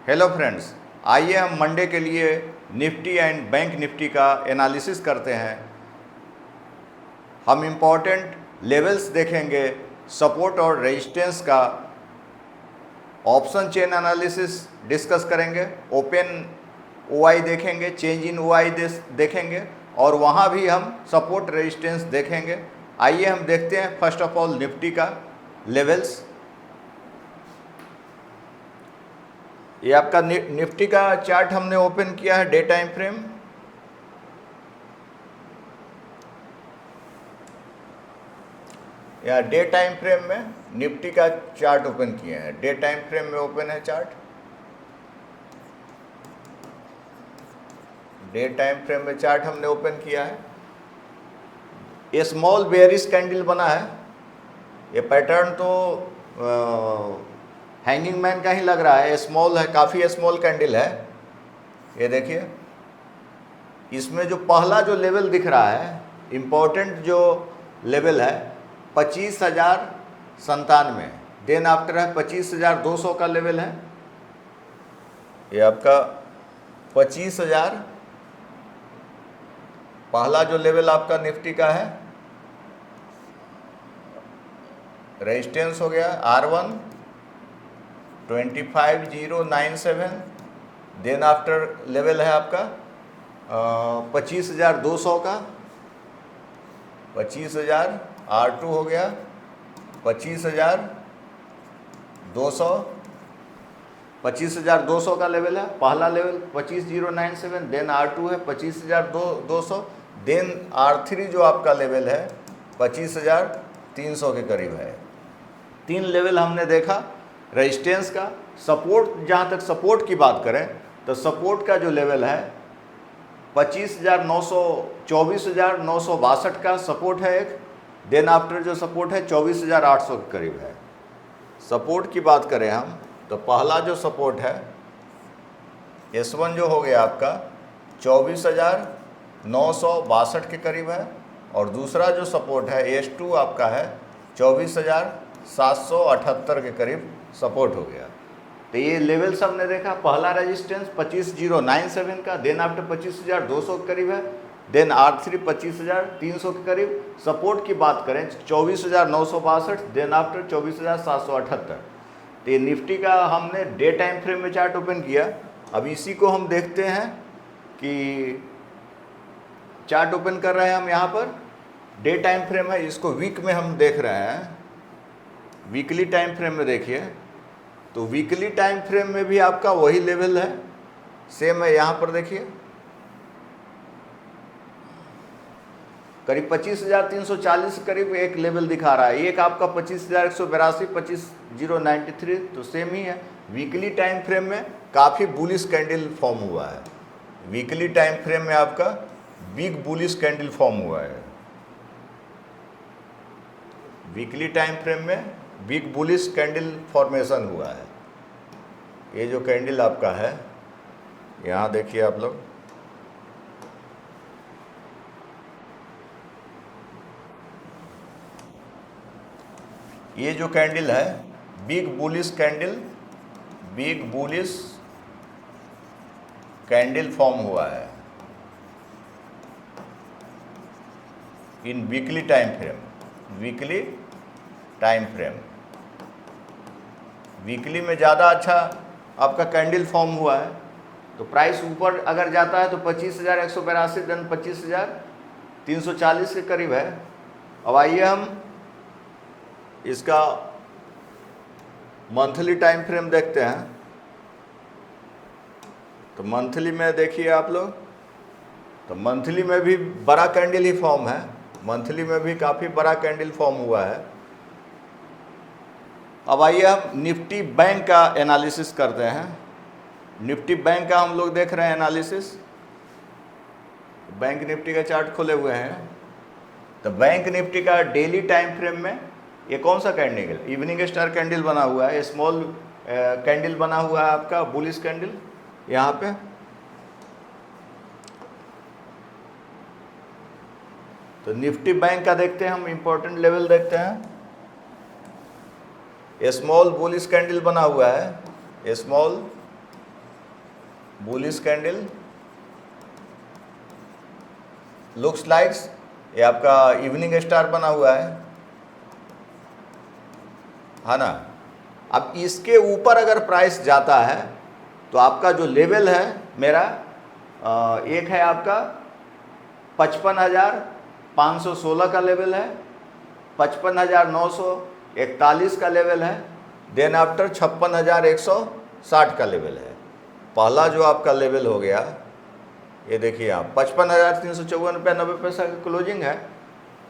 Hello friends, आइए हम Monday के लिए निफ्टी एंड बैंक निफ्टी का एनालिसिस करते हैं। हम इम्पॉर्टेंट लेवल्स देखेंगे, सपोर्ट और रेजिस्टेंस का, ऑप्शन चेन एनालिसिस डिस्कस करेंगे, ओपन ओआई देखेंगे, चेंज इन ओआई देखेंगे और वहाँ भी हम सपोर्ट रेजिस्टेंस देखेंगे। आइए हम देखते हैं फर्स्ट ऑफ ऑल निफ्टी का लेवल्स। ये आपका निफ्टी का चार्ट हमने ओपन किया है डे टाइम फ्रेम। या डे टाइम फ्रेम में निफ्टी का चार्ट ओपन किए हैं। डे टाइम फ्रेम में ओपन है चार्ट। डे टाइम फ्रेम में चार्ट हमने ओपन किया है। ये स्मॉल बेयरिश कैंडल बना है। ये पैटर्न तो हैंगिंग मैन का ही लग रहा है। स्मॉल है, काफ़ी स्मॉल कैंडल है। ये देखिए, इसमें जो पहला जो लेवल दिख रहा है, इम्पोर्टेंट जो लेवल है 25,097। देन आफ्टर है 25,200 का लेवल है। ये आपका 25,000 पहला जो लेवल आपका निफ्टी का है। रेजिस्टेंस हो गया R1 25,097। देन आफ्टर लेवल है आपका 25,200 का। 25,000 R2 हो गया 25,200। 25,200 का लेवल है पहला लेवल 25,097। देन R2 है 25,200। देन R3 जो आपका लेवल है 25,300 के करीब है। तीन लेवल हमने देखा रेजिस्टेंस का। सपोर्ट, जहाँ तक सपोर्ट की बात करें तो सपोर्ट का जो लेवल है 24,962 का सपोर्ट है एक। देन आफ्टर जो सपोर्ट है 24,800 के करीब है। सपोर्ट की बात करें हम तो पहला जो सपोर्ट है S1 जो हो गया आपका 24,962 के करीब है। और दूसरा जो सपोर्ट है S2 आपका है 24,778 के करीब सपोर्ट हो गया। तो ये लेवल्स हमने देखा। पहला रेजिस्टेंस 25,097 का। देन आफ्टर 25,200 के करीब है। देन R3 25,300 के करीब। सपोर्ट की बात करें 24,962। Then after 24,778। तो ये निफ्टी का हमने डे टाइम फ्रेम में चार्ट ओपन किया। अब इसी को हम देखते हैं कि चार्ट ओपन कर रहे हैं हम यहाँ पर। डे टाइम फ्रेम है, इसको वीक में हम देख रहे हैं। वीकली टाइम फ्रेम में देखिए तो वीकली टाइम फ्रेम में भी आपका वही लेवल है, सेम है। यहाँ पर देखिए करीब 25,340 करीब एक लेवल दिखा रहा है। एक आपका 25,182, 25,093 तो सेम ही है। वीकली टाइम फ्रेम में काफ़ी बुलिश कैंडल फॉर्म हुआ है। वीकली टाइम फ्रेम में आपका बिग बुलिश कैंडल फॉर्म हुआ है। वीकली टाइम फ्रेम में बिग बुलिश कैंडल फॉर्मेशन हुआ है। ये जो कैंडल आपका है, यहाँ देखिए आप लोग, ये जो कैंडल है बिग बुलिश कैंडल फॉर्म हुआ है in weekly time frame. Weekly time frame, weekly में ज़्यादा अच्छा आपका कैंडल फॉर्म हुआ है। तो प्राइस ऊपर अगर जाता है तो 25,182, देन 25,340 के करीब है। अब आइए हम इसका मंथली टाइम फ्रेम देखते हैं। तो मंथली में देखिए आप लोग, तो मंथली में भी बड़ा कैंडल ही फॉर्म है। मंथली में भी काफ़ी बड़ा कैंडल फॉर्म हुआ है। अब आइए हम निफ्टी बैंक का एनालिसिस करते हैं। निफ्टी बैंक का हम लोग देख रहे हैं एनालिसिस। बैंक निफ्टी का चार्ट खोले हुए हैं। तो बैंक निफ्टी का डेली टाइम फ्रेम में ये कौन सा कैंडल, इवनिंग स्टार कैंडल बना हुआ है। स्मॉल कैंडल बना हुआ है आपका बुलिश कैंडल यहाँ पे। तो निफ्टी बैंक का देखते हैं हम, इंपॉर्टेंट लेवल देखते हैं। स्मॉल बुलिश कैंडल बना हुआ है, small bullish candle looks likes, ये आपका इवनिंग स्टार बना हुआ है ना। अब इसके ऊपर अगर प्राइस जाता है तो आपका जो लेवल है मेरा एक है आपका 55,516 का लेवल है, 55,941 का लेवल है, देन आफ्टर 56,160 का लेवल है। पहला जो आपका लेवल हो गया ये देखिए आप 55,354 रुपया 90 पैसा का क्लोजिंग है।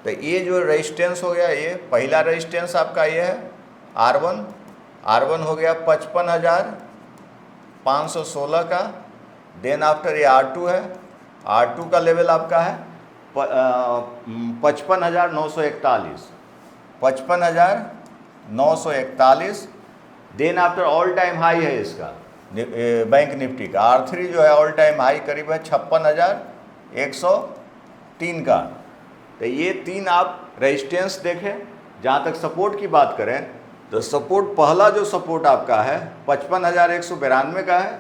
तो ये जो रेजिस्टेंस हो गया, ये पहला रेजिस्टेंस आपका ये है R1 हो गया 55,516 का, देन आफ्टर ये R2 है, R2 का लेवल आपका है 55,941, then after all time high है इसका बैंक निफ्टी का R3 जो है ऑल टाइम हाई करीब है 56,103 का। तो ये तीन आप रेजिस्टेंस देखें। जहाँ तक सपोर्ट की बात करें तो सपोर्ट, पहला जो सपोर्ट आपका है 55,192 का है।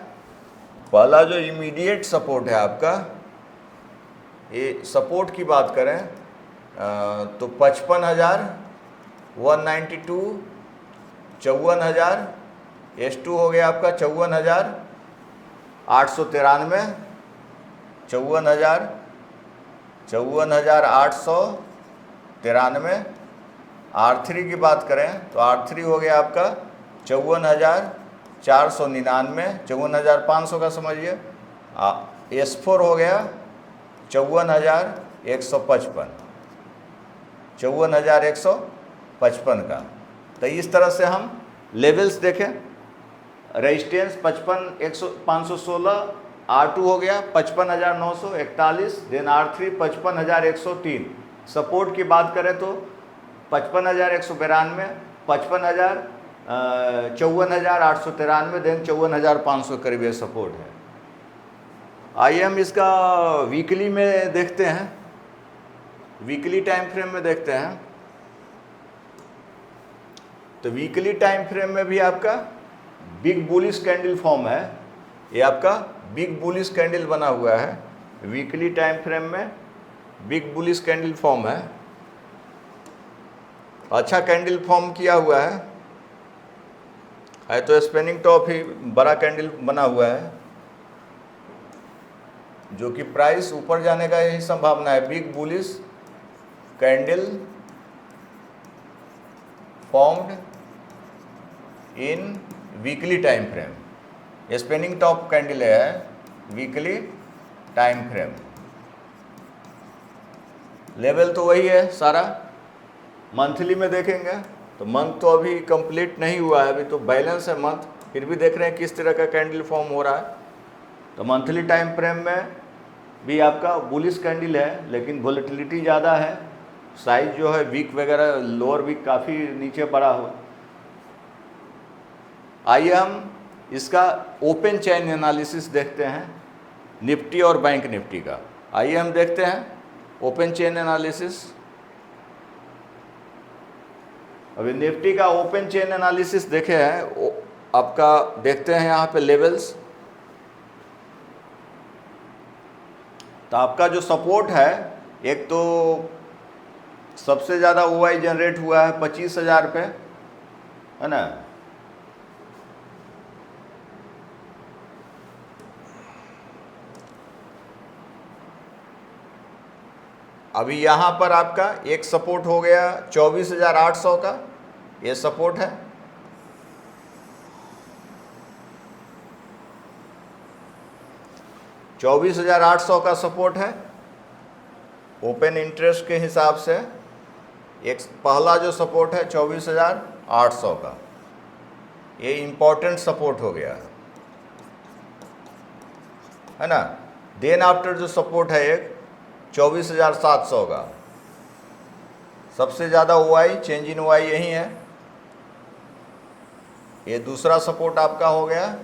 पहला जो इमीडिएट सपोर्ट है आपका, ये सपोर्ट की बात करें तो 55,192, 54,000, S2 हो गया आपका 54,893, 54,893। R3 की बात करें तो R3 हो गया आपका 54,499, 54,500 का समझिए। S4 हो गया 54,155, 54,155 का। तो इस तरह से हम लेवल्स देखें। रेजिस्टेंस 55,516, R2 हो गया 55,941, देन R3 55,103। सपोर्ट की बात करें तो 55,192, 55,000, 54,893, देन 54,500 करीब ये सपोर्ट है। आइए हम इसका वीकली में देखते हैं, वीकली टाइम फ्रेम में देखते हैं। तो वीकली टाइम फ्रेम में भी आपका बिग बुलिश कैंडल फॉर्म है, ये आपका बिग बुलिश कैंडल बना हुआ है। वीकली टाइम फ्रेम में बिग बुलिश कैंडल फॉर्म है, अच्छा कैंडल फॉर्म किया हुआ है तो स्पेनिंग टॉप ही बड़ा कैंडल बना हुआ है, जो कि प्राइस ऊपर जाने का यही संभावना है। Big bullish candle formed in weekly time frame, spinning top candle है वीकली टाइम फ्रेम। लेवल तो वही है सारा। मंथली में देखेंगे तो मंथ तो अभी कंप्लीट नहीं हुआ है, अभी तो बैलेंस है मंथ, फिर भी देख रहे हैं किस तरह का कैंडल फॉर्म हो रहा है। तो मंथली टाइम फ्रेम में भी आपका बुलिश कैंडल है, लेकिन वोलेटिलिटी ज़्यादा है, साइज जो है वीक वगैरह लोअर वीक काफ़ी नीचे पड़ा हो। आइए हम इसका ओपन चेन एनालिसिस देखते हैं निफ्टी और बैंक निफ्टी का। आइए हम देखते हैं ओपन चेन एनालिसिस। अभी निफ्टी का ओपन चेन एनालिसिस देखे हैं, आपका देखते हैं यहाँ पे लेवल्स। तो आपका जो सपोर्ट है, एक तो सबसे ज़्यादा OI जनरेट हुआ है 25,000 पे, है ना। अभी यहाँ पर आपका एक सपोर्ट हो गया 24,800 का, ये सपोर्ट है। $24,800 का सपोर्ट है ओपन इंटरेस्ट के हिसाब से। एक पहला जो सपोर्ट है 24,800 का, ये इम्पोर्टेंट सपोर्ट हो गया है ना। देन आफ्टर जो सपोर्ट है एक 24,700 का, सबसे ज़्यादा OI चेंज इन OI यही है। ये दूसरा सपोर्ट आपका हो गया।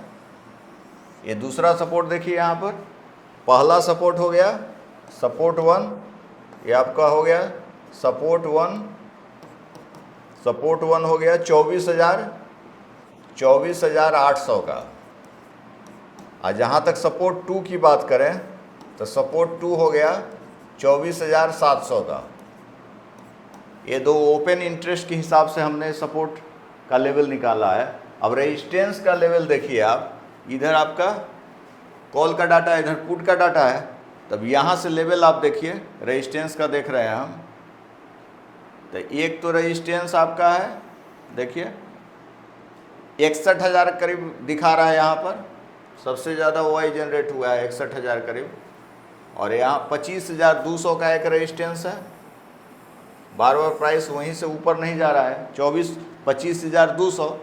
ये दूसरा सपोर्ट देखिए यहाँ पर, पहला सपोर्ट हो गया सपोर्ट 1, ये आपका हो गया सपोर्ट 1। सपोर्ट 1 हो गया 24,800 का। और जहाँ तक सपोर्ट 2 की बात करें तो सपोर्ट 2 हो गया 24,700 का। ये दो ओपन इंटरेस्ट के हिसाब से हमने सपोर्ट का लेवल निकाला है। अब रेजिस्टेंस का लेवल देखिए आप, इधर आपका कॉल का डाटा है, इधर पुट का डाटा है, तब यहाँ से लेवल आप देखिए रेजिस्टेंस का देख रहे हैं हम। तो एक तो रेजिस्टेंस आपका है देखिए 61,000 करीब दिखा रहा है, यहाँ पर सबसे ज़्यादा OI जनरेट हुआ है 61,000 करीब। और यहाँ 25,200 का एक रेजिस्टेंस है, बार बार प्राइस वहीं से ऊपर नहीं जा रहा है। 25,200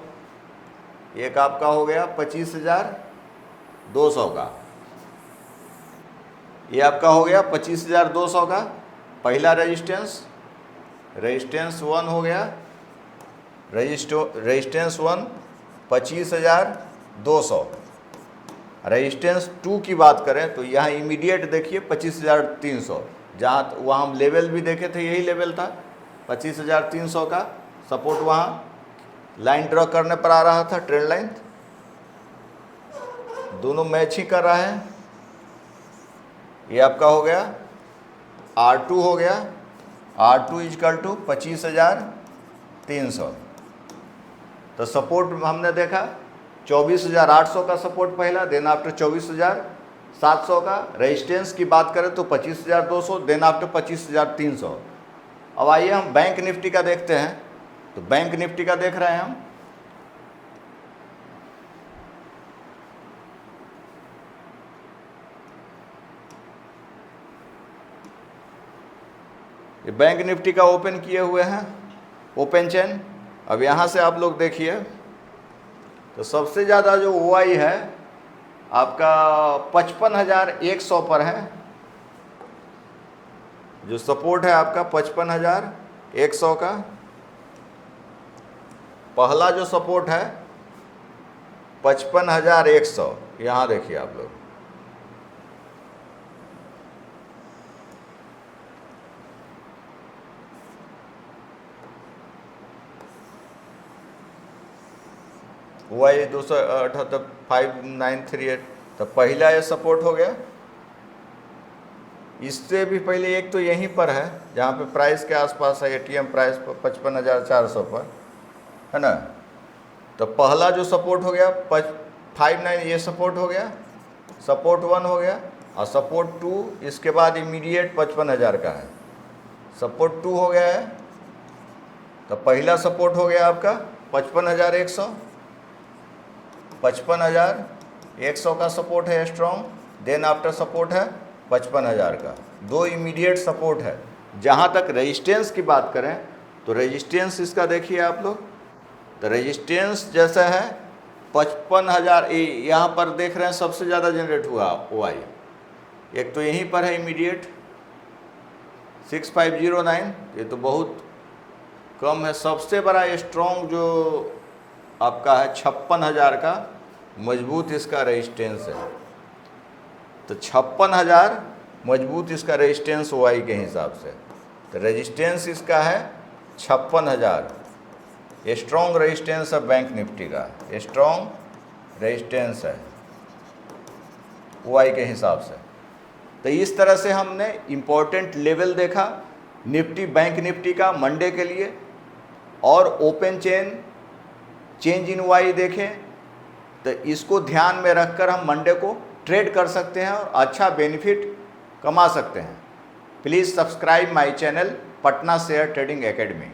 एक आपका हो गया 25,200 का, ये आपका हो गया 25,200 का पहला रेजिस्टेंस। रेजिस्टेंस 1 हो गया, रेजिस्टेंस 1 25,200। रेजिस्टेंस 2 की बात करें तो यहाँ इमीडिएट देखिए 25,300, जहाँ वहाँ हम लेवल भी देखे थे यही लेवल था 25,300 का सपोर्ट। वहाँ लाइन ड्रॉ करने पर आ रहा था, ट्रेंड लाइन दोनों मैच ही कर रहा है। ये आपका हो गया R2 हो गया, R2 इजकल टू 25,300। तो सपोर्ट हमने देखा 24,800 का सपोर्ट पहला, देन आफ्टर 24,700 का। रेजिस्टेंस की बात करें तो 25,200, देन आफ्टर 25,300। अब आइए हम बैंक निफ्टी का देखते हैं। तो बैंक निफ्टी का देख रहे हैं हम, ये बैंक निफ्टी का ओपन किए हुए हैं, ओपन चेन। अब यहाँ से आप लोग देखिए तो सबसे ज़्यादा जो OI है आपका 55,100 पर है, जो सपोर्ट है आपका 55,100 का। पहला जो सपोर्ट है 55,100, यहाँ देखिए आप लोग। OI 278 5938, तो पहला ये सपोर्ट हो गया। इससे भी पहले एक तो यहीं पर है जहाँ पे प्राइस के आसपास है, ATM प्राइस पर 55,400 पर है ना। तो पहला जो सपोर्ट हो गया 59, ये सपोर्ट हो गया, सपोर्ट 1 हो गया। और सपोर्ट 2 इसके बाद इमीडिएट 55,000 का है, सपोर्ट 2 हो गया है। तो पहला सपोर्ट हो गया आपका 55,100, 55,100 का सपोर्ट है स्ट्रॉन्ग। देन आफ्टर सपोर्ट है 55,000 का, दो इमीडिएट सपोर्ट है। जहाँ तक रेजिस्टेंस की बात करें तो रेजिस्टेंस इसका देखिए आप लोग, तो रेजिस्टेंस जैसा है 55,000, यहाँ पर देख रहे हैं सबसे ज़्यादा जनरेट हुआ OI। एक तो यहीं पर है इमीडिएट 6509, ये तो बहुत कम है। सबसे बड़ा स्ट्रॉन्ग जो आपका है 56,000 का मजबूत इसका रेजिस्टेंस है। तो 56,000 मजबूत इसका रेजिस्टेंस OI के हिसाब से। तो रेजिस्टेंस इसका है 56,000, स्ट्रॉन्ग रेजिस्टेंस है बैंक निफ्टी का, स्ट्रॉन्ग रेजिस्टेंस है OI के हिसाब से। तो इस तरह से हमने इम्पोर्टेंट लेवल देखा निफ्टी, बैंक निफ्टी का मंडे के लिए, और open chain change in OI देखें। तो इसको ध्यान में रखकर हम मंडे को ट्रेड कर सकते हैं और अच्छा बेनिफिट कमा सकते हैं। Please subscribe my channel Patna share trading academy.